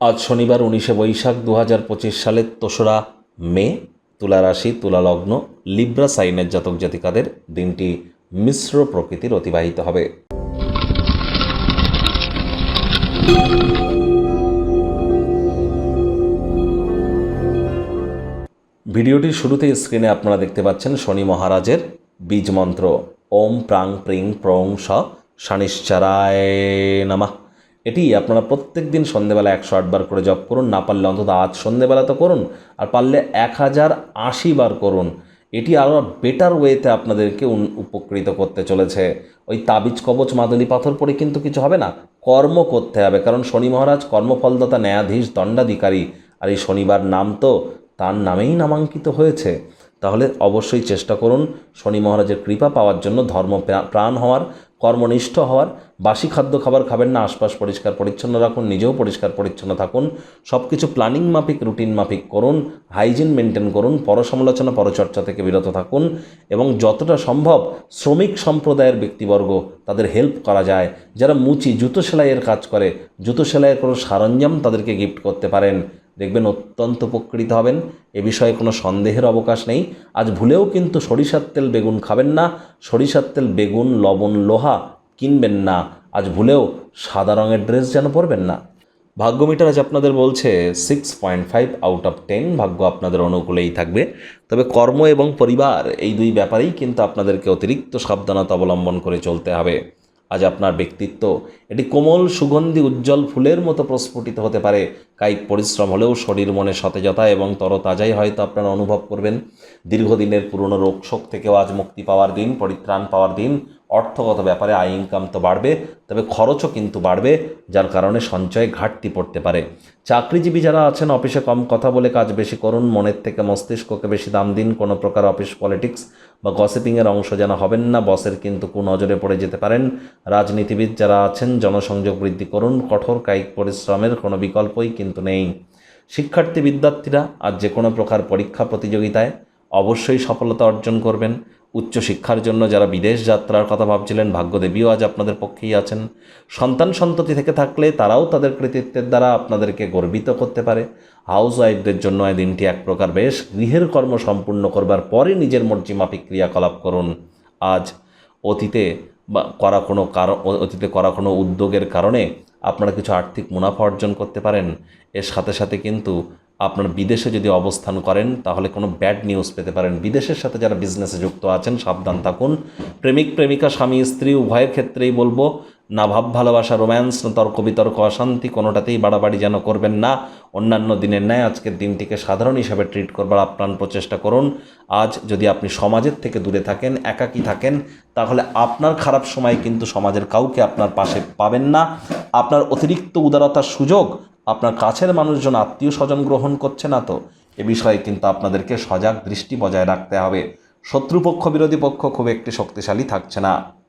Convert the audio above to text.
আজ শনিবার 19শে বৈশাখ 2025 সালের 3রা মে। তুলা রাশি, তুলা লগ্ন, লিব্রা সাইনের জাতক জাতিকাদের দিনটি মিশ্র প্রকৃতির অতিবাহিত হবে। ভিডিওটির শুরুতে স্ক্রিনে আপনারা দেখতে পাচ্ছেন শনি মহারাজের বীজ মন্ত্র ওম প্রাং প্রিং প্রং স শনিশ্চরায় নমঃ। এটি আপনারা প্রত্যেক দিন সন্ধ্যেবেলা 108 বার করে জপ করুন। না পারলে অন্তত আজ সন্ধ্যেবেলা তো করুন, আর পারলে 1080 বার করুন। এটি আরও বেটার ওয়েতে আপনাদেরকে উপকৃত করতে চলেছে। ওই তাবিজ কবচ মাদুলি পাথর পরে কিন্তু কিছু হবে না, কর্ম করতে হবে। কারণ শনি মহারাজ কর্মফলদাতা, ন্যায়াধীশ, দণ্ডাধিকারী। আর এই শনিবার নাম তো তার নামেই নামাঙ্কিত হয়েছে। তাহলে অবশ্যই চেষ্টা করুন শনি মহারাজের কৃপা পাওয়ার জন্য, ধর্মপ্রাণ হওয়ার, কর্মনিষ্ঠ হওয়ার। বাসি খাদ্য খাবার খাবেন না, আশপাশ পরিষ্কার পরিচ্ছন্ন রাখুন, নিজেও পরিষ্কার পরিচ্ছন্ন থাকুন। সব কিছু প্ল্যানিং মাফিক, রুটিন মাফিক করুন, হাইজিন মেনটেন করুন, পরসমালোচনা পরচর্চা থেকে বিরত থাকুন। এবং যতটা সম্ভব শ্রমিক সম্প্রদায়ের ব্যক্তিবর্গ, তাদের হেল্প করা যায়। যারা মুচি, জুতো সেলাইয়ের কাজ করে, জুতো সেলাইয়ের কোনো সরঞ্জাম তাদেরকে গিফট করতে পারেন, দেখবেন অত্যন্ত উপকৃত হবেন। এ বিষয়ে কোনো সন্দেহের অবকাশ নেই। আজ ভুলেও কিন্তু সরিষার তেল বেগুন খাবেন না, সরিষার তেল বেগুন লবণ লোহা কিনবেন না। আজ ভুলেও সাদা রঙের ড্রেস যেন পরবেন না। ভাগ্য মিটার আজ আপনাদের বলছে 6.5 আউট অফ 10। ভাগ্য আপনাদের অনুকূলেই থাকবে। তবে কর্ম এবং পরিবার, এই দুই ব্যাপারেই কিন্তু আপনাদেরকে অতিরিক্ত সাবধানতা অবলম্বন করে চলতে হবে। আজ আপনার ব্যক্তিত্ব এটি কোমল, সুগন্ধি, উজ্জ্বল ফুলের মতো প্রস্ফুটিত হতে পারে। কায়িক পরিশ্রম হলেও শরীর মনে সতেজতা এবং তরতাজাই হয়তো আপনারা অনুভব করবেন। দীর্ঘদিনের পুরনো রোগশোক থেকেও আজ মুক্তি পাওয়ার দিন, পরিত্রাণ পাওয়ার দিন। অর্থগত ব্যাপারে আয় ইনকাম তো বাড়বে, তবে খরচও কিন্তু বাড়বে, যার কারণে সঞ্চয়ে ঘাটতি পড়তে পারে। চাকরিজীবী যারা আছেন, অফিসে কম কথা বলে কাজ বেশি করুন, মনের থেকে মস্তিষ্ককে বেশি দাম দিন। কোনো প্রকার অফিস পলিটিক্স বা গসিপিংয়ের অংশ যেন হবেন না, বসের কিন্তু কুনজরে পড়ে যেতে পারেন। রাজনীতিবিদ যারা আছেন, জনসংযোগ বৃদ্ধি করুন। কঠোর কায়িক পরিশ্রমের কোনো বিকল্পই কিন্তু নেই। শিক্ষার্থী বিদ্যার্থীরা আজ যে কোনো প্রকার পরীক্ষা প্রতিযোগিতায় অবশ্যই সফলতা অর্জন করবেন। উচ্চশিক্ষার জন্য যারা বিদেশ যাত্রার কথা ভাবছিলেন, ভাগ্যদেবীও আজ আপনাদের পক্ষেই আছেন। সন্তান সন্ততি থেকে থাকলে তারাও তাদের কৃতিত্বের দ্বারা আপনাদেরকে গর্বিত করতে পারে। হাউস ওয়াইফদের জন্য এই দিনটি এক প্রকার বেশ। গৃহের কর্ম সম্পূর্ণ করবার পরে নিজের মর্জি মাফিক ক্রিয়াকলাপ করুন। আজ অতীতে করা কোনো উদ্যোগের কারণে আপনারা কিছু আর্থিক মুনাফা অর্জন করতে পারেন। এর সাথে সাথে কিন্তু আপনার বিদেশে যদি অবস্থান করেন তাহলে কোনো ব্যাড নিউজ পেতে পারেন। বিদেশের সাথে যারা বিজনেসে যুক্ত আছেন সাবধান থাকুন। প্রেমিক প্রেমিকা, স্বামী স্ত্রী উভয়ের ক্ষেত্রেই বলবো, না ভাব ভালোবাসা, রোম্যান্স, না তর্ক বিতর্ক, অশান্তি, কোনোটাতেই বাড়াবাড়ি যেন করবেন না। অন্যান্য দিনের ন্যায় আজকের দিনটিকে সাধারণ হিসাবে ট্রিট করবার আপ্রাণ প্রচেষ্টা করুন। আজ যদি আপনি সমাজের থেকে দূরে থাকেন, একাকী থাকেন, তাহলে আপনার খারাপ সময় কিন্তু সমাজের কাউকে আপনার পাশে পাবেন না। আপনার অতিরিক্ত উদারতার সুযোগ আপনার কাছের মানুষজন, আত্মীয় স্বজন গ্রহণ করছে না, তো এ বিষয়ে কিন্তু আপনাদেরকে সজাগ দৃষ্টি বজায় রাখতে হবে। শত্রুপক্ষ, বিরোধী পক্ষ খুব একটি শক্তিশালী থাকছে না।